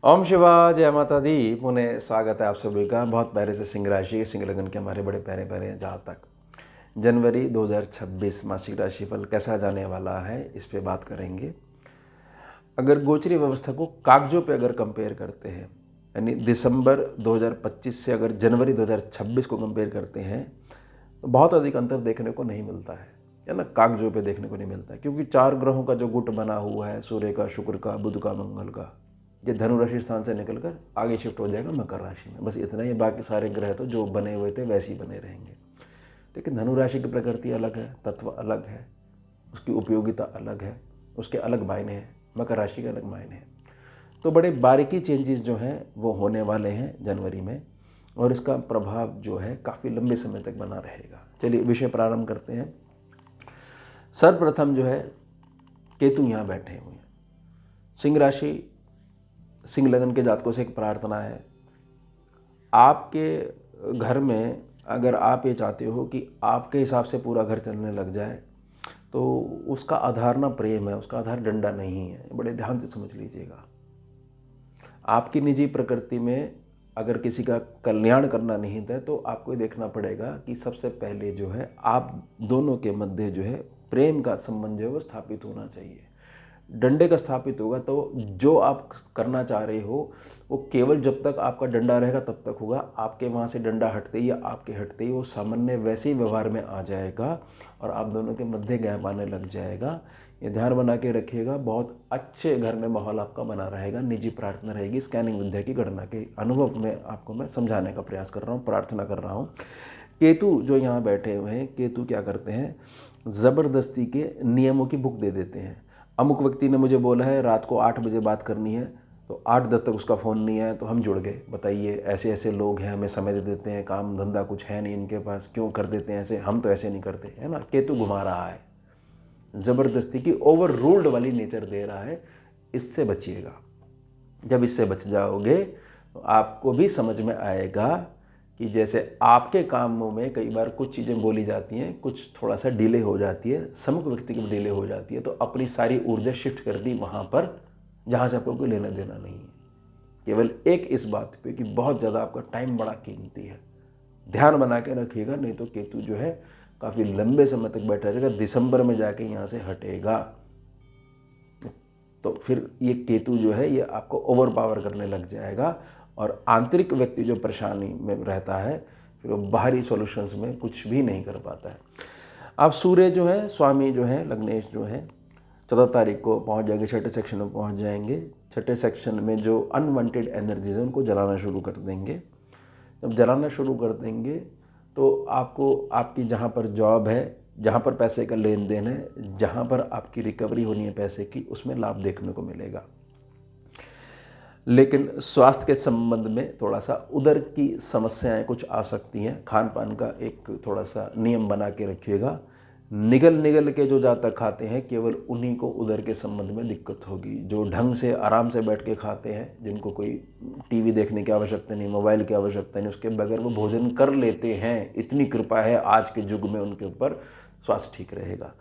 ओम शिवा जय माता दी। पुनः स्वागत है आप सभी का। बहुत प्यारे से सिंह राशि के सिंह लगन के हमारे बड़े प्यारे प्यारे जातक जनवरी 2026 मासिक राशिफल कैसा जाने वाला है, इस पे बात करेंगे। अगर गोचरी व्यवस्था को कागजों पे अगर कंपेयर करते हैं, यानी दिसंबर 2025 से अगर जनवरी 2026 को कंपेयर करते हैं, तो बहुत अधिक अंतर देखने को नहीं मिलता है ना। कागजों पे देखने को नहीं मिलता है, क्योंकि 4 ग्रहों का जो गुट बना हुआ है, सूर्य का, शुक्र का, बुध का, मंगल का, ये धनु राशि स्थान से निकलकर आगे शिफ्ट हो जाएगा मकर राशि में। बस इतना ही। बाकी सारे ग्रह तो जो बने हुए थे वैसे ही बने रहेंगे। लेकिन धनु राशि की प्रकृति अलग है, तत्व अलग है, उसकी उपयोगिता अलग है, उसके अलग मायने हैं। मकर राशि के अलग मायने हैं। तो बड़े बारीकी चेंजेस जो हैं वो होने वाले हैं जनवरी में, और इसका प्रभाव जो है काफ़ी लंबे समय तक बना रहेगा। चलिए विषय प्रारंभ करते हैं। सर्वप्रथम जो है केतु यहाँ बैठे हुए हैं। सिंह राशि सिंह लगन के जातकों से एक प्रार्थना है। आपके घर में अगर आप ये चाहते हो कि आपके हिसाब से पूरा घर चलने लग जाए, तो उसका आधार ना प्रेम है, उसका आधार डंडा नहीं है। बड़े ध्यान से समझ लीजिएगा। आपकी निजी प्रकृति में अगर किसी का कल्याण करना निहित है, तो आपको ये देखना पड़ेगा कि सबसे पहले जो है आप दोनों के मध्य जो है प्रेम का संबंध जो है वो स्थापित होना चाहिए। डंडे का स्थापित होगा तो जो आप करना चाह रहे हो वो केवल जब तक आपका डंडा रहेगा तब तक होगा। आपके वहाँ से डंडा हटते ही या आपके हटते ही वो सामान्य वैसे ही व्यवहार में आ जाएगा और आप दोनों के मध्य गैप आने लग जाएगा। ये ध्यान बना के रखिएगा। बहुत अच्छे घर में माहौल आपका बना रहेगा। निजी प्रार्थना रहेगी। स्कैनिंग विद्या की गणना के अनुभव में आपको मैं समझाने का प्रयास कर रहा हूँ, प्रार्थना कर रहा हूँ। केतु जो यहाँ बैठे हुए हैं, केतु क्या करते हैं, ज़बरदस्ती के नियमों की बुक दे देते हैं। अमुक व्यक्ति ने मुझे बोला है रात को 8 बजे बात करनी है, तो 8-10 तक उसका फ़ोन नहीं आया तो हम जुड़ गए। बताइए, ऐसे ऐसे लोग हैं, हमें समय दे देते हैं, काम धंधा कुछ है नहीं इनके पास, क्यों कर देते हैं ऐसे? हम तो ऐसे नहीं करते, है ना। केतु घुमा रहा है, ज़बरदस्ती की ओवर रूल्ड वाली नेचर दे रहा है। इससे बचिएगा। जब इससे बच जाओगे तो आपको भी समझ में आएगा कि जैसे आपके कामों में कई बार कुछ चीज़ें बोली जाती हैं, कुछ थोड़ा सा डिले हो जाती है, सम्मुख व्यक्ति की भी डिले हो जाती है, तो अपनी सारी ऊर्जा शिफ्ट कर दी वहाँ पर जहाँ से आपको कोई लेना देना नहीं है। केवल एक इस बात पे कि बहुत ज़्यादा आपका टाइम बड़ा कीमती है। ध्यान बना के रखिएगा, नहीं तो केतु जो है काफ़ी लंबे समय तक बैठा रहेगा। दिसंबर में जाके यहाँ से हटेगा तो फिर ये केतु जो है ये आपको ओवर पावर करने लग जाएगा, और आंतरिक व्यक्ति जो परेशानी में रहता है फिर वो बाहरी सॉल्यूशंस में कुछ भी नहीं कर पाता है। अब सूर्य जो है, स्वामी जो है, लग्नेश जो है, 14 तारीख को पहुंच जाएंगे, छठे सेक्शन में पहुंच जाएंगे। छठे सेक्शन में जो अनवांटेड एनर्जीज है उनको जलाना शुरू कर देंगे। जब जलाना शुरू कर देंगे तो आपको आपकी जहाँ पर जॉब है, जहाँ पर पैसे का लेन देन है, जहाँ पर आपकी रिकवरी होनी है पैसे की, उसमें लाभ देखने को मिलेगा। लेकिन स्वास्थ्य के संबंध में थोड़ा सा उदर की समस्याएं कुछ आ सकती हैं। खान पान का एक थोड़ा सा नियम बना के रखिएगा। निगल निगल के जो जातक खाते हैं केवल उन्हीं को उदर के संबंध में दिक्कत होगी। जो ढंग से आराम से बैठ के खाते हैं, जिनको कोई टीवी देखने की आवश्यकता नहीं, मोबाइल की आवश्यकता नहीं, उसके बगैर वो भोजन कर लेते हैं, इतनी कृपा है आज के युग में उनके ऊपर, स्वास्थ्य ठीक रहेगा।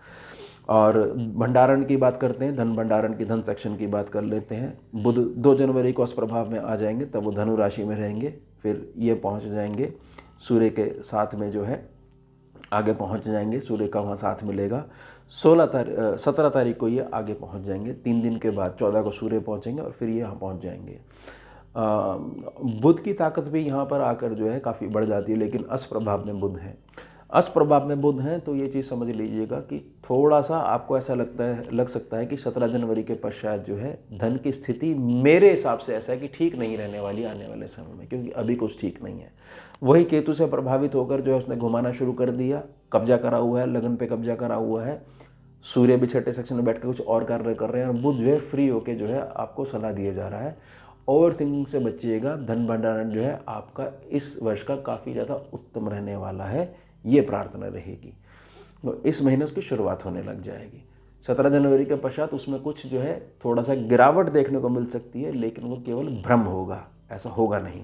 और भंडारण की बात करते हैं, धन भंडारण की, धन सेक्शन की बात कर लेते हैं। बुध 2 जनवरी को उस प्रभाव में आ जाएंगे, तब वो धनु राशि में रहेंगे। फिर ये पहुंच जाएंगे सूर्य के साथ में, जो है आगे पहुंच जाएंगे, सूर्य का वहाँ साथ मिलेगा। 17 तारीख को ये आगे पहुंच जाएंगे। 3 दिन के बाद 14 को सूर्य पहुंचेंगे और फिर ये यहाँ पहुंच जाएंगे। बुध की ताकत भी यहाँ पर आकर जो है काफ़ी बढ़ जाती है, लेकिन अस प्रभाव में बुध है। अस प्रभाव में बुध हैं तो ये चीज़ समझ लीजिएगा कि थोड़ा सा आपको ऐसा लग सकता है कि 17 जनवरी के पश्चात जो है धन की स्थिति मेरे हिसाब से ऐसा है कि ठीक नहीं रहने वाली आने वाले समय में, क्योंकि अभी कुछ ठीक नहीं है। वही केतु से प्रभावित होकर जो है उसने घुमाना शुरू कर दिया, कब्जा करा हुआ है, लगन पे कब्जा करा हुआ है। सूर्य भी छठे सेक्शन में बैठ कर कुछ और कार्य कर रहे हैं, और बुध जो है फ्री होकर जो है आपको सलाह दिया जा रहा है ओवर थिंकिंग से बचिएगा। धन भंडारण जो है आपका इस वर्ष का काफ़ी ज़्यादा उत्तम रहने वाला है, ये प्रार्थना रहेगी। तो इस महीने उसकी शुरुआत होने लग जाएगी। 17 जनवरी के पश्चात उसमें कुछ जो है थोड़ा सा गिरावट देखने को मिल सकती है, लेकिन वो केवल भ्रम होगा, ऐसा होगा नहीं।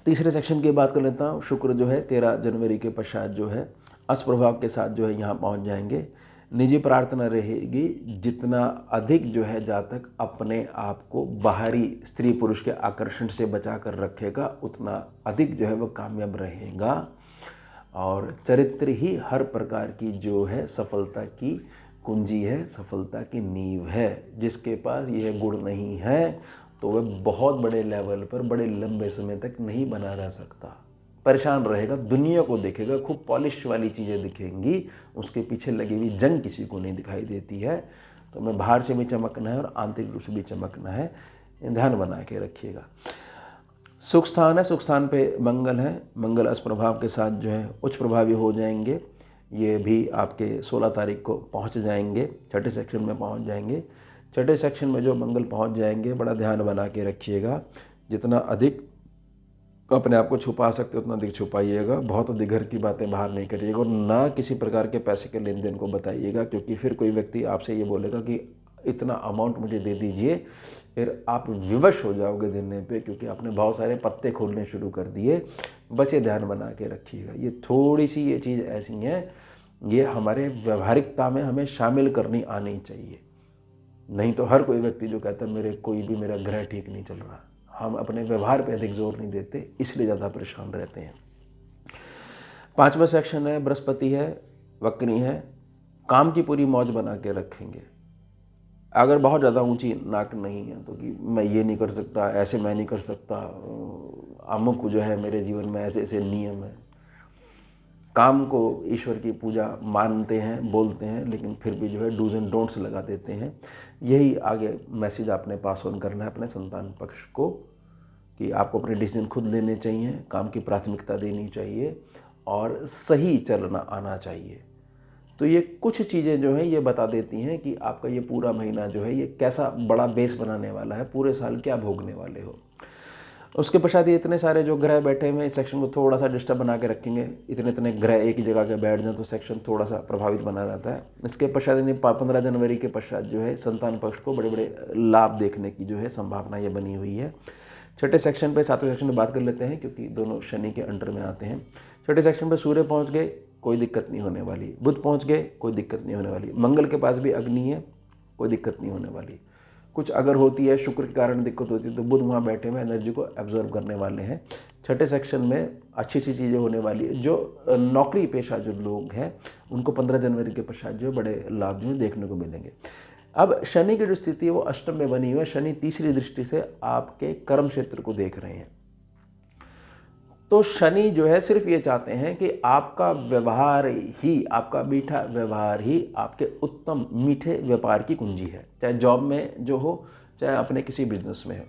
तीसरे सेक्शन की बात कर लेता हूँ। शुक्र जो है 13 जनवरी के पश्चात जो है अस प्रभाव के साथ जो है यहाँ पहुँच जाएंगे। निजी प्रार्थना रहेगी, जितना अधिक जो है जातक अपने आप को बाहरी स्त्री पुरुष के आकर्षण से बचा कर रखेगा, उतना अधिक जो है वह कामयाब रहेगा। और चरित्र ही हर प्रकार की जो है सफलता की कुंजी है, सफलता की नींव है। जिसके पास यह गुण नहीं है तो वह बहुत बड़े लेवल पर बड़े लंबे समय तक नहीं बना रह सकता, परेशान रहेगा, दुनिया को देखेगा, खूब पॉलिश वाली चीज़ें दिखेंगी, उसके पीछे लगी हुई जंग किसी को नहीं दिखाई देती है। तो हमें बाहर से भी चमकना है और आंतरिक रूप से भी चमकना है, ध्यान बना के रखिएगा। सुख स्थान है, सुख स्थान पे मंगल है, मंगल अष्ट प्रभाव के साथ जो है उच्च प्रभावी हो जाएंगे। ये भी आपके 16 तारीख को पहुंच जाएंगे, छठे सेक्शन में पहुंच जाएंगे। छठे सेक्शन में जो मंगल पहुंच जाएंगे, बड़ा ध्यान बना के रखिएगा, जितना अधिक अपने आप को छुपा सकते उतना अधिक छुपाइएगा, बहुत अधिक घर की बातें बाहर नहीं करिएगा और ना किसी प्रकार के पैसे के लेन देन को बताइएगा, क्योंकि फिर कोई व्यक्ति आपसे ये बोलेगा कि इतना अमाउंट मुझे दे दीजिए, फिर आप विवश हो जाओगे देने पे, क्योंकि आपने बहुत सारे पत्ते खोलने शुरू कर दिए। बस ये ध्यान बना के रखिएगा। ये थोड़ी सी ये चीज़ ऐसी है, ये हमारे व्यवहारिकता में हमें शामिल करनी आनी चाहिए। नहीं तो हर कोई व्यक्ति जो कहता है मेरा ग्रह ठीक नहीं चल रहा, हम अपने व्यवहार पे अधिक जोर नहीं देते, इसलिए ज़्यादा परेशान रहते हैं। 5वां सेक्शन है, बृहस्पति है, वक्री है, काम की पूरी मौज बना के रखेंगे। अगर बहुत ज़्यादा ऊंची नाक नहीं है तो कि मैं ये नहीं कर सकता, ऐसे मैं नहीं कर सकता, अमुक जो है मेरे जीवन में ऐसे ऐसे नियम है, काम को ईश्वर की पूजा मानते हैं, बोलते हैं, लेकिन फिर भी जो है डूज एंड डोंट्स लगा देते हैं। यही आगे मैसेज आपने पास ऑन करना है अपने संतान पक्ष को, कि आपको अपने डिसीजन खुद लेने चाहिए, काम की प्राथमिकता देनी चाहिए और सही चलना आना चाहिए। तो ये कुछ चीज़ें जो हैं ये बता देती हैं कि आपका ये पूरा महीना जो है ये कैसा बड़ा बेस बनाने वाला है, पूरे साल क्या भोगने वाले हो। उसके पश्चात ये इतने सारे जो ग्रह बैठे हुए हैं, इस सेक्शन को थोड़ा सा डिस्टर्ब बना के रखेंगे। इतने ग्रह एक ही जगह के बैठ जाएं तो सेक्शन थोड़ा सा प्रभावित बना जाता है। इसके पश्चात यानी 15 जनवरी के पश्चात जो है संतान पक्ष को बड़े बड़े लाभ देखने की जो है संभावना ये बनी हुई है। छठे सेक्शन पे 7वें सेक्शन में बात कर लेते हैं, क्योंकि दोनों शनि के अंडर में आते हैं। छठे सेक्शन पे सूर्य पहुंच गए, कोई दिक्कत नहीं होने वाली। बुध पहुंच गए, कोई दिक्कत नहीं होने वाली। मंगल के पास भी अग्नि है, कोई दिक्कत नहीं होने वाली। कुछ अगर होती है शुक्र के कारण दिक्कत होती है तो बुध वहाँ बैठे हुए एनर्जी को एब्जॉर्ब करने वाले हैं। छठे सेक्शन में अच्छी अच्छी चीज़ें होने वाली है। जो नौकरी पेशा जो लोग हैं उनको 15 जनवरी के पश्चात जो बड़े लाभ जो है देखने को मिलेंगे। अब शनि की जो स्थिति है वो अष्टम में बनी हुई है। शनि तीसरी दृष्टि से आपके कर्म क्षेत्र को देख रहे हैं। तो शनि जो है सिर्फ ये चाहते हैं कि आपका व्यवहार ही, आपका मीठा व्यवहार ही आपके उत्तम मीठे व्यापार की कुंजी है, चाहे जॉब में जो हो, चाहे अपने किसी बिजनेस में हो।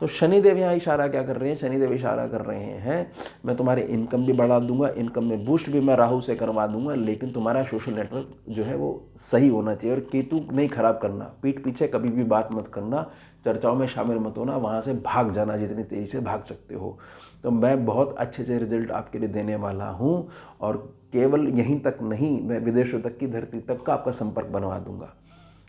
तो शनिदेव यहाँ इशारा क्या कर रहे हैं? शनिदेव इशारा कर रहे हैं मैं तुम्हारे इनकम भी बढ़ा दूंगा, इनकम में बूस्ट भी मैं राहु से करवा दूंगा, लेकिन तुम्हारा सोशल नेटवर्क जो है वो सही होना चाहिए। और केतु नहीं खराब करना, पीठ पीछे कभी भी बात मत करना, चर्चाओं में शामिल मत होना, वहाँ से भाग जाना जितनी तेज़ी से भाग सकते हो। तो मैं बहुत अच्छे से रिजल्ट आपके लिए देने वाला हूँ, और केवल यहीं तक नहीं, मैं विदेशों तक की धरती तक का आपका संपर्क बनवा दूंगा।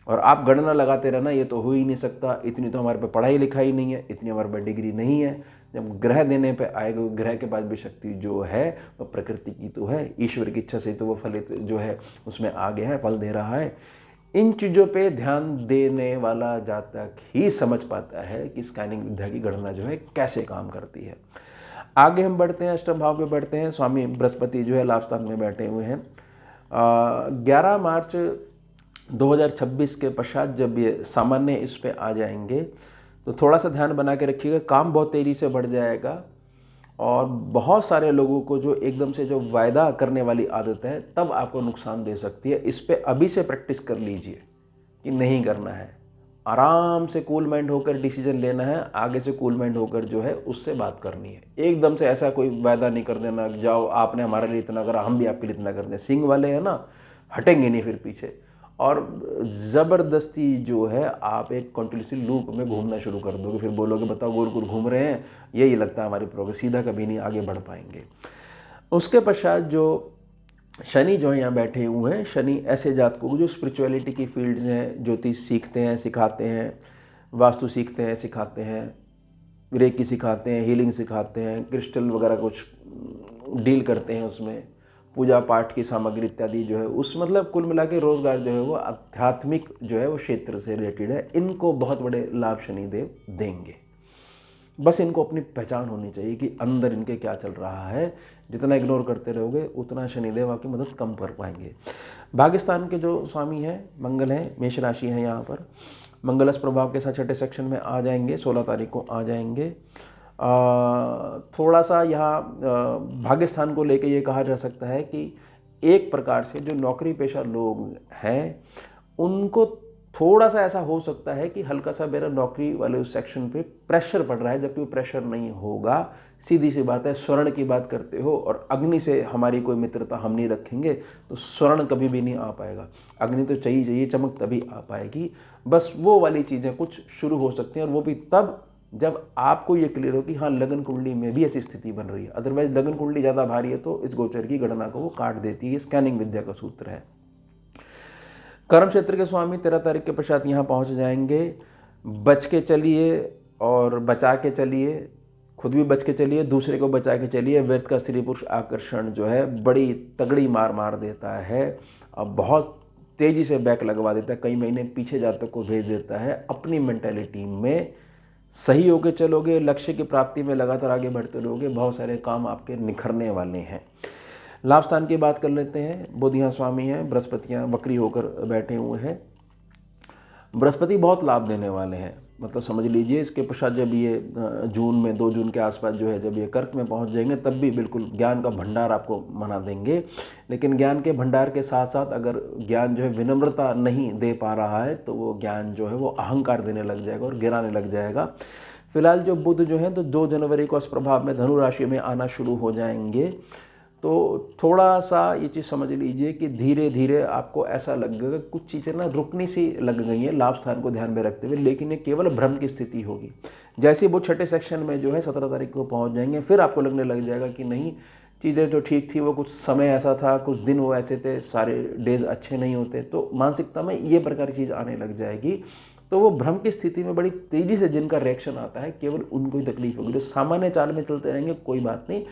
और आप गणना लगाते रहना ये तो हो ही नहीं सकता, इतनी तो हमारे पे पढ़ाई लिखाई नहीं है, इतनी हमारे पे डिग्री नहीं है। जब ग्रह देने पे आएगा, ग्रह के पास भी शक्ति जो है वह प्रकृति की तो है, ईश्वर की इच्छा से तो वो फलित जो है उसमें आ गया है, फल दे रहा है। इन चीज़ों पे ध्यान देने वाला जातक ही समझ पाता है कि स्कैनिंग विद्या की गणना जो है कैसे काम करती है। आगे हम बढ़ते हैं, अष्टम भाव में बढ़ते हैं। स्वामी बृहस्पति जो है लाभ स्थान में बैठे हुए हैं। 11 मार्च 2026 के पश्चात जब ये सामान्य इस पे आ जाएंगे तो थोड़ा सा ध्यान बना के रखिएगा, काम बहुत तेज़ी से बढ़ जाएगा। और बहुत सारे लोगों को जो एकदम से जो वायदा करने वाली आदत है तब आपको नुकसान दे सकती है। इस पे अभी से प्रैक्टिस कर लीजिए कि नहीं करना है, आराम से कूल माइंड होकर डिसीजन लेना है, आगे से कूल माइंड होकर जो है उससे बात करनी है। एकदम से ऐसा कोई वायदा नहीं कर देना, जाओ आपने हमारे लिए इतना करा हम भी आपके लिए इतना कर दें। सिंह वाले हैं ना, हटेंगे नहीं फिर पीछे, और ज़बरदस्ती जो है आप एक कंटिन्यूसली लूप में घूमना शुरू कर दोगे। फिर बोलोगे बताओ गोल गोल घूम रहे हैं, यही लगता है हमारी प्रोग्रेस, सीधा कभी नहीं आगे बढ़ पाएंगे। उसके पश्चात जो शनि जो है यहाँ बैठे हुए हैं, शनि ऐसे जातकों को जो स्पिरिचुअलिटी की फील्ड्स हैं, ज्योतिष सीखते हैं सिखाते हैं, वास्तु सीखते हैं सिखाते हैं, रेकी सिखाते हैं, हीलिंग सिखाते हैं, क्रिस्टल वगैरह कुछ डील करते हैं उसमें, पूजा पाठ की सामग्री इत्यादि जो है उस मतलब कुल मिला के रोजगार जो है वो आध्यात्मिक जो है वो क्षेत्र से रिलेटेड है। इनको बहुत बड़े लाभ शनिदेव देंगे। बस इनको अपनी पहचान होनी चाहिए कि अंदर इनके क्या चल रहा है। जितना इग्नोर करते रहोगे उतना शनिदेव आपकी मदद कम कर पाएंगे। भाग्यस्थान के जो स्वामी हैं मंगल हैं, मेष राशि है, यहाँ पर मंगलस प्रभाव के साथ छठे सेक्शन में आ जाएंगे, 16 तारीख को आ जाएंगे। थोड़ा सा यहाँ भाग्यस्थान को लेके ये कहा जा सकता है कि एक प्रकार से जो नौकरी पेशा लोग हैं उनको थोड़ा सा ऐसा हो सकता है कि हल्का सा मेरा नौकरी वाले उस सेक्शन पे प्रेशर पड़ रहा है, जबकि वो प्रेशर नहीं होगा। सीधी सी बात है, स्वर्ण की बात करते हो और अग्नि से हमारी कोई मित्रता हम नहीं रखेंगे तो स्वर्ण कभी भी नहीं आ पाएगा। अग्नि तो चाहिए, चमक तभी आ पाएगी। बस वो वाली चीज़ें कुछ शुरू हो सकती हैं और वो भी तब जब आपको ये क्लियर हो कि हाँ लगन कुंडली में भी ऐसी स्थिति बन रही है। अदरवाइज लगन कुंडली ज़्यादा भारी है तो इस गोचर की गणना को वो काट देती है। स्कैनिंग विद्या का सूत्र है। कर्म क्षेत्र के स्वामी 13 तारीख के पश्चात यहाँ पहुँच जाएंगे। बच के चलिए और बचा के चलिए, खुद भी बच के चलिए, दूसरे को बचा के चलिए। व्यर्थ का स्त्री पुरुष आकर्षण जो है बड़ी तगड़ी मार देता है। अब बहुत तेज़ी से बैक लगवा देता है, कई महीने पीछे जातक को भेज देता है। अपनी मेंटालिटी में सही होकर चलोगे, लक्ष्य की प्राप्ति में लगातार आगे बढ़ते रहोगे, बहुत सारे काम आपके निखरने वाले हैं। लाभ स्थान की बात कर लेते हैं। बुध यहाँ स्वामी हैं, बृहस्पतियाँ वक्री होकर बैठे हुए हैं। बृहस्पति बहुत लाभ देने वाले हैं, मतलब समझ लीजिए इसके पश्चात जब ये जून में 2 जून के आसपास जो है जब ये कर्क में पहुंच जाएंगे तब भी बिल्कुल ज्ञान का भंडार आपको मना देंगे। लेकिन ज्ञान के भंडार के साथ साथ अगर ज्ञान जो है विनम्रता नहीं दे पा रहा है तो वो ज्ञान जो है वो अहंकार देने लग जाएगा और गिराने लग जाएगा। फिलहाल जो बुध जो है तो 2 जनवरी को इस प्रभाव में धनु राशि में आना शुरू हो जाएंगे। तो थोड़ा सा ये चीज़ समझ लीजिए कि धीरे धीरे आपको ऐसा लगेगा कुछ चीज़ें ना रुकनी सी लग गई हैं लाभ स्थान को ध्यान में रखते हुए, लेकिन ये केवल भ्रम की स्थिति होगी। जैसे वो छठे सेक्शन में जो है 17 तारीख को पहुंच जाएंगे, फिर आपको लगने लग जाएगा कि नहीं चीज़ें जो ठीक थी वो कुछ समय ऐसा था, कुछ दिन वो ऐसे थे, सारे डेज अच्छे नहीं होते। तो मानसिकता में ये प्रकार की चीज़ आने लग जाएगी। तो वो भ्रम की स्थिति में बड़ी तेज़ी से जिनका रिएक्शन आता है केवल उनको ही तकलीफ होगी। जो सामान्य चाल में चलते रहेंगे कोई बात नहीं,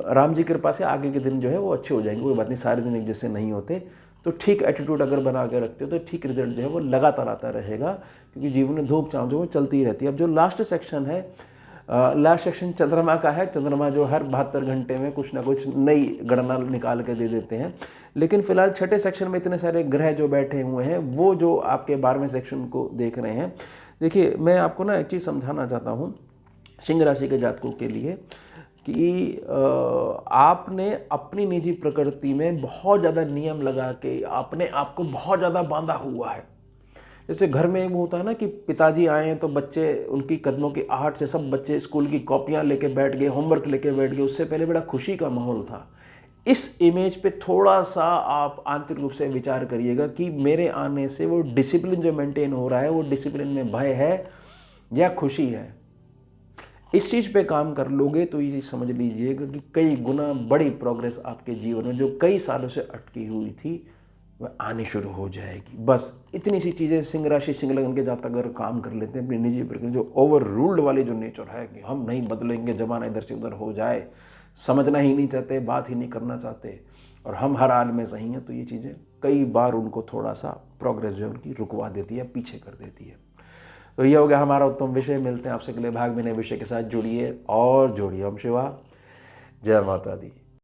राम जी कृपा से आगे के दिन जो है वो अच्छे हो जाएंगे, कोई बात नहीं, सारे दिन एक जैसे नहीं होते। तो ठीक एटीट्यूड अगर बना के रखते हो तो ठीक रिजल्ट जो है वो लगातार आता रहेगा, क्योंकि जीवन में धूप छाँव जो वो चलती ही रहती है। अब जो लास्ट सेक्शन है, लास्ट सेक्शन चंद्रमा का है। चंद्रमा जो हर 72 घंटे में कुछ ना कुछ नई गणना निकाल के दे देते हैं। लेकिन फिलहाल छठे सेक्शन में इतने सारे ग्रह जो बैठे हुए हैं वो जो आपके 12वें सेक्शन को देख रहे हैं। देखिए मैं आपको ना एक चीज़ समझाना चाहता हूँ सिंह राशि के जातकों के लिए कि आपने अपनी निजी प्रकृति में बहुत ज़्यादा नियम लगा के आपने आपको बहुत ज़्यादा बांधा हुआ है। जैसे घर में वो होता है ना कि पिताजी आए हैं तो बच्चे उनकी कदमों की आहट से सब बच्चे स्कूल की कॉपियाँ लेके बैठ गए, होमवर्क लेके बैठ गए, उससे पहले बड़ा खुशी का माहौल था। इस इमेज पे थोड़ा सा आप आंतरिक रूप से विचार करिएगा कि मेरे आने से वो डिसिप्लिन जो मेंटेन हो रहा है वो डिसिप्लिन में भय है या खुशी है। इस चीज़ पे काम कर लोगे तो ये समझ लीजिएगा कि कई गुना बड़ी प्रोग्रेस आपके जीवन में जो कई सालों से अटकी हुई थी वह आनी शुरू हो जाएगी। बस इतनी सी चीज़ें सिंह राशि सिंह लगन के जातक अगर काम कर लेते हैं अपनी निजी प्रकृति, जो ओवर रूल्ड वाली जो नेचर है कि हम नहीं बदलेंगे, जमाना इधर से उधर हो जाए, समझना ही नहीं चाहते, बात ही नहीं करना चाहते और हम हर हाल में सही हैं, तो ये चीज़ें कई बार उनको थोड़ा सा प्रोग्रेस जो है उनकी रुकवा देती है, पीछे कर देती है। तो ये हो गया हमारा उत्तम विषय। मिलते हैं आपसे अगले भाग में नए विषय के साथ। जुड़िए और जोड़िए। ओम शिवा, जय माता दी।